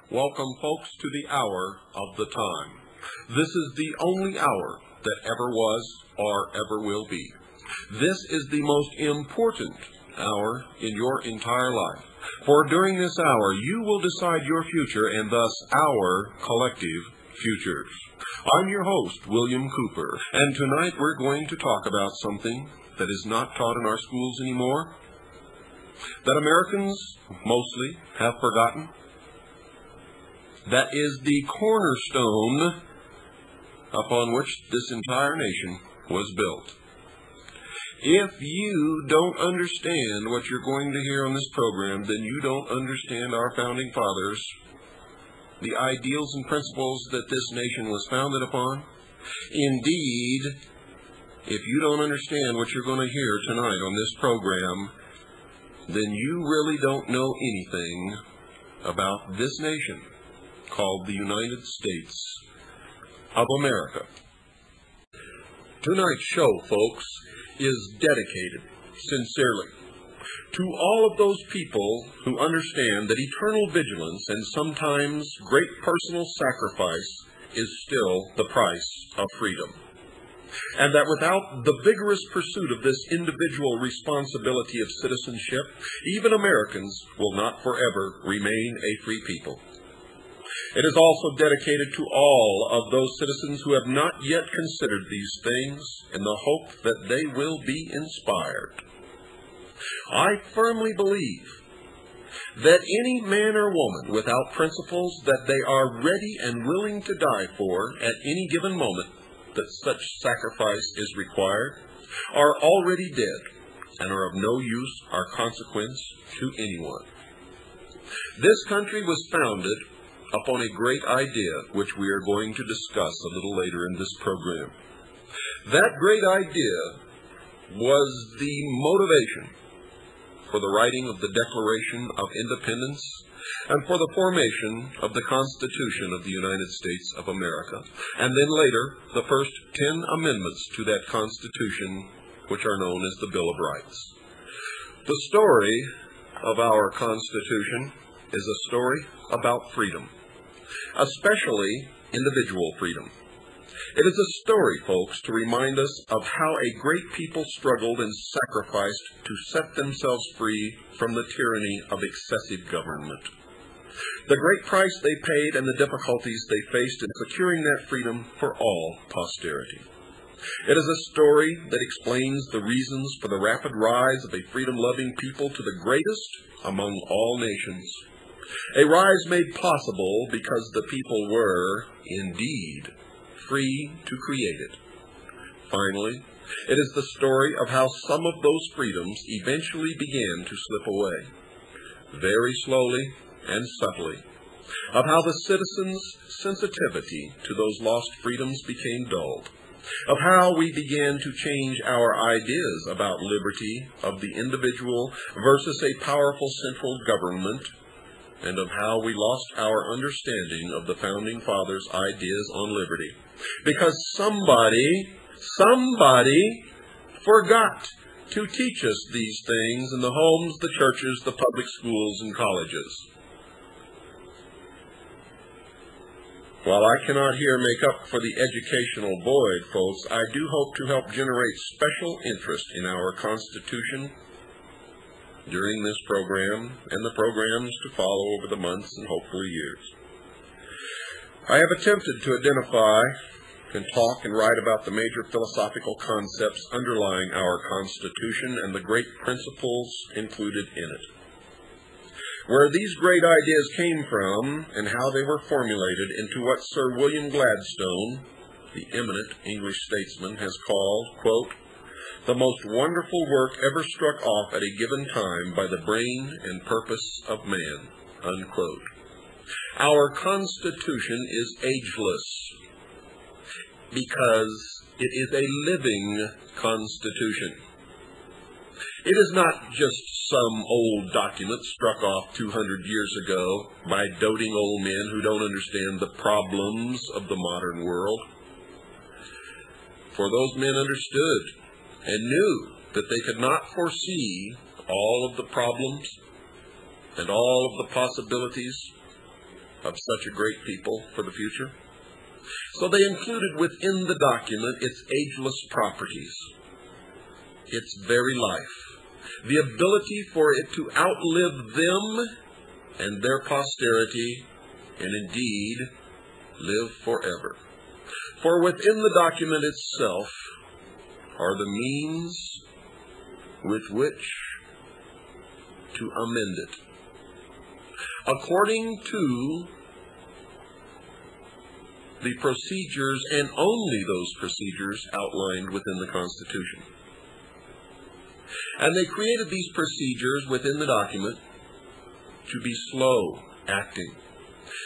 Welcome, folks, to the hour of the time. This is the only hour that ever was or ever will be. This is the most important hour in your entire life. For during this hour, you will decide your future and thus our collective futures. I'm your host, William Cooper, and tonight we're going to talk about something that is not taught in our schools anymore, that Americans mostly have forgotten. That is the cornerstone upon which this entire nation was built. If you don't understand what you're going to hear on this program, then you don't understand our founding fathers, the ideals and principles that this nation was founded upon. Indeed, if you don't understand what you're going to hear tonight on this program, then you really don't know anything about this nation called the United States of America. Tonight's show, folks, is dedicated, sincerely, to all of those people who understand that eternal vigilance and sometimes great personal sacrifice is still the price of freedom. And that without the vigorous pursuit of this individual responsibility of citizenship, even Americans will not forever remain a free people. It is also dedicated to all of those citizens who have not yet considered these things in the hope that they will be inspired. I firmly believe that any man or woman without principles that they are ready and willing to die for at any given moment that such sacrifice is required are already dead and are of no use or consequence to anyone. This country was founded upon a great idea which we are going to discuss a little later in this program. That great idea was the motivation for the writing of the Declaration of Independence and for the formation of the Constitution of the United States of America, and then later the first 10 amendments to that Constitution, which are known as the Bill of Rights. The story of our Constitution is a story about freedom, especially individual freedom. It is a story, folks, to remind us of how a great people struggled and sacrificed to set themselves free from the tyranny of excessive government. The great price they paid and the difficulties they faced in securing that freedom for all posterity. It is a story that explains the reasons for the rapid rise of a freedom-loving people to the greatest among all nations. A rise made possible because the people were, indeed, free to create it. Finally, it is the story of how some of those freedoms eventually began to slip away, very slowly and subtly, of how the citizens' sensitivity to those lost freedoms became dulled, of how we began to change our ideas about liberty of the individual versus a powerful central government, and of how we lost our understanding of the Founding Fathers' ideas on liberty. Because somebody forgot to teach us these things in the homes, the churches, the public schools, and colleges. While I cannot here make up for the educational void, folks, I do hope to help generate special interest in our Constitution during this program and the programs to follow over the months and hopefully years. I have attempted to identify can talk and write about the major philosophical concepts underlying our Constitution and the great principles included in it. Where these great ideas came from and how they were formulated into what Sir William Gladstone, the eminent English statesman, has called, quote, the most wonderful work ever struck off at a given time by the brain and purpose of man, unquote. Our Constitution is ageless because it is a living Constitution. It is not just some old document struck off 200 years ago by doting old men who don't understand the problems of the modern world. For those men understood and knew that they could not foresee all of the problems and all of the possibilities of such a great people for the future. So they included within the document its ageless properties, its very life, the ability for it to outlive them and their posterity, and indeed live forever. For within the document itself are the means with which to amend it, according to the procedures, and only those procedures outlined within the Constitution. And they created these procedures within the document to be slow acting,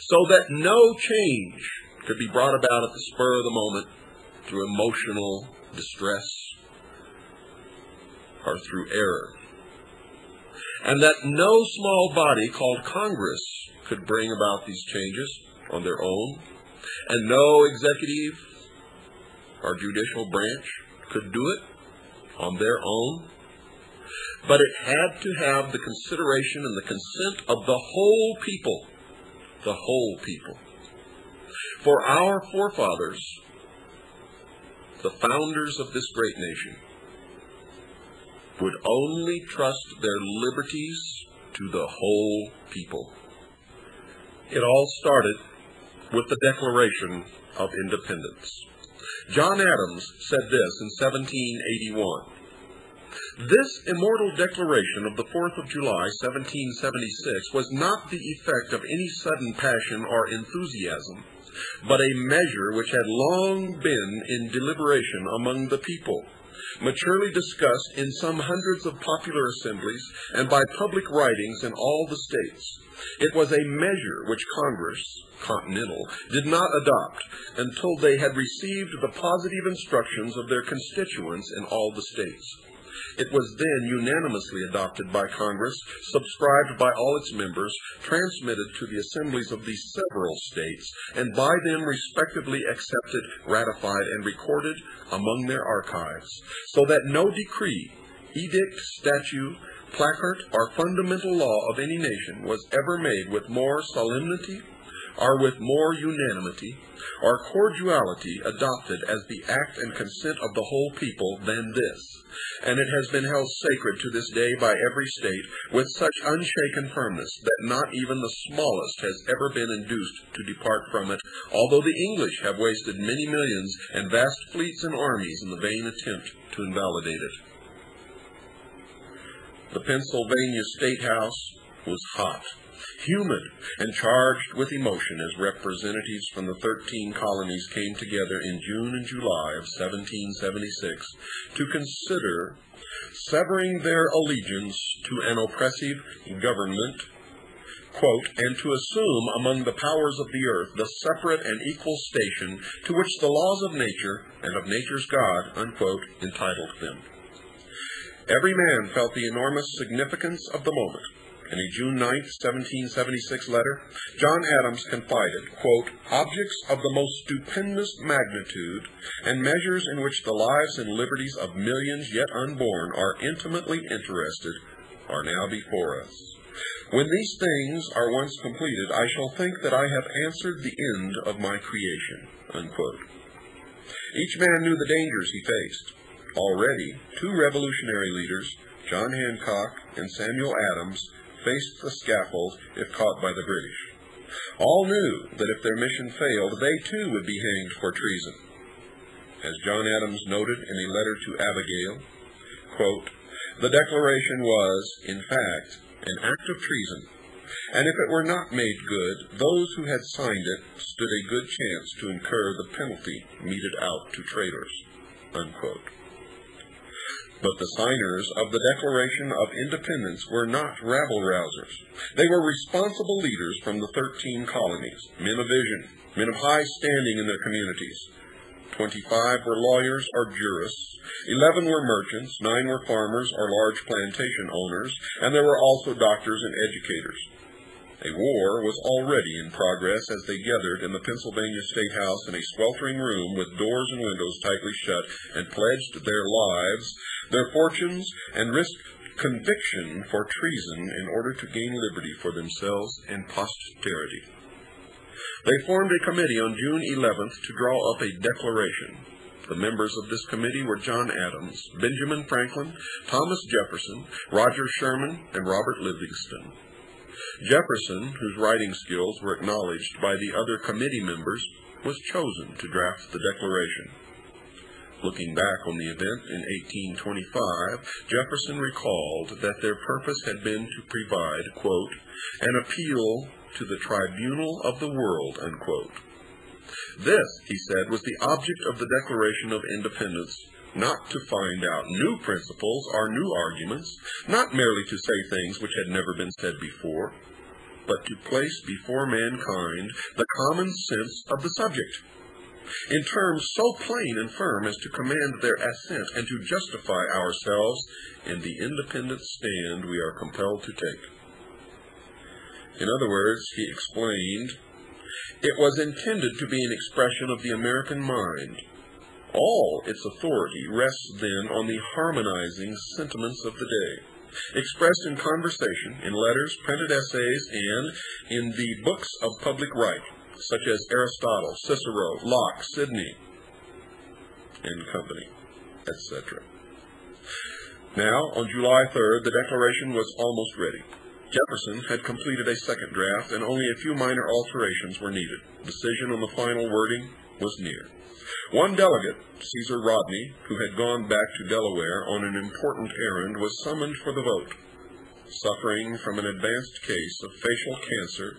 so that no change could be brought about at the spur of the moment through emotional distress or through error. And that no small body called Congress could bring about these changes on their own, and no executive or judicial branch could do it on their own. But it had to have the consideration and the consent of the whole people. The whole people. For our forefathers, the founders of this great nation, would only trust their liberties to the whole people. It all started with the Declaration of Independence. John Adams said this in 1781. This immortal declaration of the 4th of July, 1776, was not the effect of any sudden passion or enthusiasm, but a measure which had long been in deliberation among the people, maturely discussed in some hundreds of popular assemblies and by public writings in all the states. It was a measure which Congress, Continental, did not adopt until they had received the positive instructions of their constituents in all the states. It was then unanimously adopted by Congress, subscribed by all its members, transmitted to the assemblies of the several states, and by them respectively accepted, ratified, and recorded among their archives, so that no decree, edict, statute, placard, or fundamental law of any nation was ever made with more solemnity, or with more unanimity, or cordiality adopted as the act and consent of the whole people than this. And it has been held sacred to this day by every state with such unshaken firmness that not even the smallest has ever been induced to depart from it, although the English have wasted many millions and vast fleets and armies in the vain attempt to invalidate it. The Pennsylvania State House was hot, humid, and charged with emotion as representatives from the 13 colonies came together in June and July of 1776 to consider severing their allegiance to an oppressive government, quote, and to assume among the powers of the earth the separate and equal station to which the laws of nature and of nature's God, unquote, entitled them. Every man felt the enormous significance of the moment. In a June 9, 1776 letter, John Adams confided, quote, objects of the most stupendous magnitude and measures in which the lives and liberties of millions yet unborn are intimately interested are now before us. When these things are once completed, I shall think that I have answered the end of my creation, unquote. Each man knew the dangers he faced. Already, two revolutionary leaders, John Hancock and Samuel Adams, faced the scaffold if caught by the British. All knew that if their mission failed, they too would be hanged for treason. As John Adams noted in a letter to Abigail, quote, "The Declaration was, in fact, an act of treason, and if it were not made good, those who had signed it stood a good chance to incur the penalty meted out to traitors," unquote. But the signers of the Declaration of Independence were not rabble-rousers. They were responsible leaders from the 13 colonies, men of vision, men of high standing in their communities. 25 were lawyers or jurists, 11 were merchants, 9 were farmers or large plantation owners, and there were also doctors and educators. A war was already in progress as they gathered in the Pennsylvania State House in a sweltering room with doors and windows tightly shut and pledged their lives, their fortunes, and risked conviction for treason in order to gain liberty for themselves and posterity. They formed a committee on June 11th to draw up a declaration. The members of this committee were John Adams, Benjamin Franklin, Thomas Jefferson, Roger Sherman, and Robert Livingston. Jefferson, whose writing skills were acknowledged by the other committee members, was chosen to draft the Declaration. Looking back on the event in 1825, Jefferson recalled that their purpose had been to provide, quote, "an appeal to the tribunal of the world," unquote. This, he said, was the object of the Declaration of Independence, not to find out new principles or new arguments, not merely to say things which had never been said before, but to place before mankind the common sense of the subject, in terms so plain and firm as to command their assent and to justify ourselves in the independent stand we are compelled to take. In other words, he explained, it was intended to be an expression of the American mind. All its authority rests then on the harmonizing sentiments of the day, expressed in conversation, in letters, printed essays, and in the books of public right, such as Aristotle, Cicero, Locke, Sidney, and company, etc. Now, on July 3rd, the Declaration was almost ready. Jefferson had completed a second draft, and only a few minor alterations were needed. Decision on the final wording was near. One delegate, Caesar Rodney, who had gone back to Delaware on an important errand, was summoned for the vote. Suffering from an advanced case of facial cancer,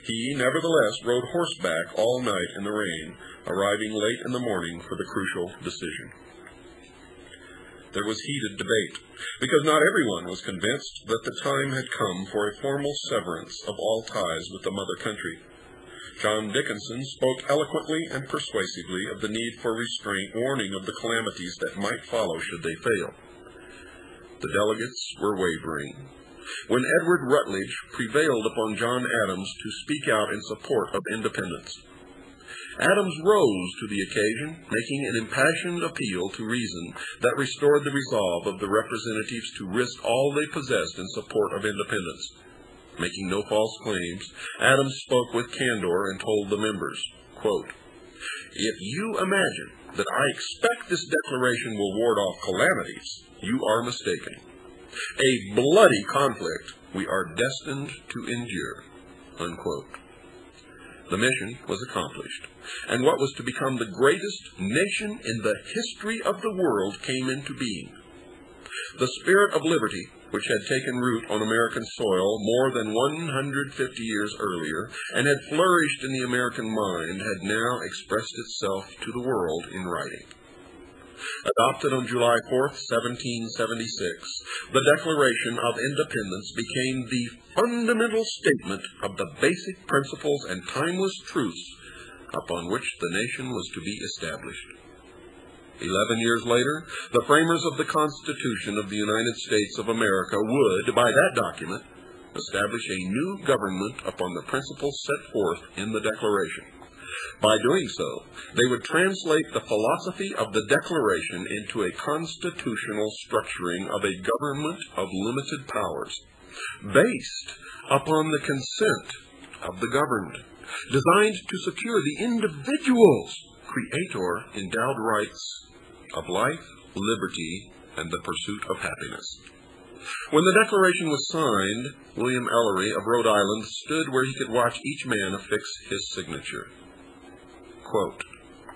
he nevertheless rode horseback all night in the rain, arriving late in the morning for the crucial decision. There was heated debate, because not everyone was convinced that the time had come for a formal severance of all ties with the mother country. John Dickinson spoke eloquently and persuasively of the need for restraint, warning of the calamities that might follow should they fail. The delegates were wavering, when Edward Rutledge prevailed upon John Adams to speak out in support of independence. Adams rose to the occasion, making an impassioned appeal to reason that restored the resolve of the representatives to risk all they possessed in support of independence. Making no false claims, Adams spoke with candor and told the members, quote, "If you imagine that I expect this declaration will ward off calamities, you are mistaken. A bloody conflict we are destined to endure," unquote. The mission was accomplished, and what was to become the greatest nation in the history of the world came into being. The spirit of liberty, which had taken root on American soil more than 150 years earlier and had flourished in the American mind, had now expressed itself to the world in writing. Adopted on July 4th, 1776, the Declaration of Independence became the fundamental statement of the basic principles and timeless truths upon which the nation was to be established. 11 years later, the framers of the Constitution of the United States of America would, by that document, establish a new government upon the principles set forth in the Declaration. By doing so, they would translate the philosophy of the Declaration into a constitutional structuring of a government of limited powers, based upon the consent of the governed, designed to secure the individual's Creator-endowed rights of life, liberty, and the pursuit of happiness. When the Declaration was signed, William Ellery of Rhode Island stood where he could watch each man affix his signature. Quote,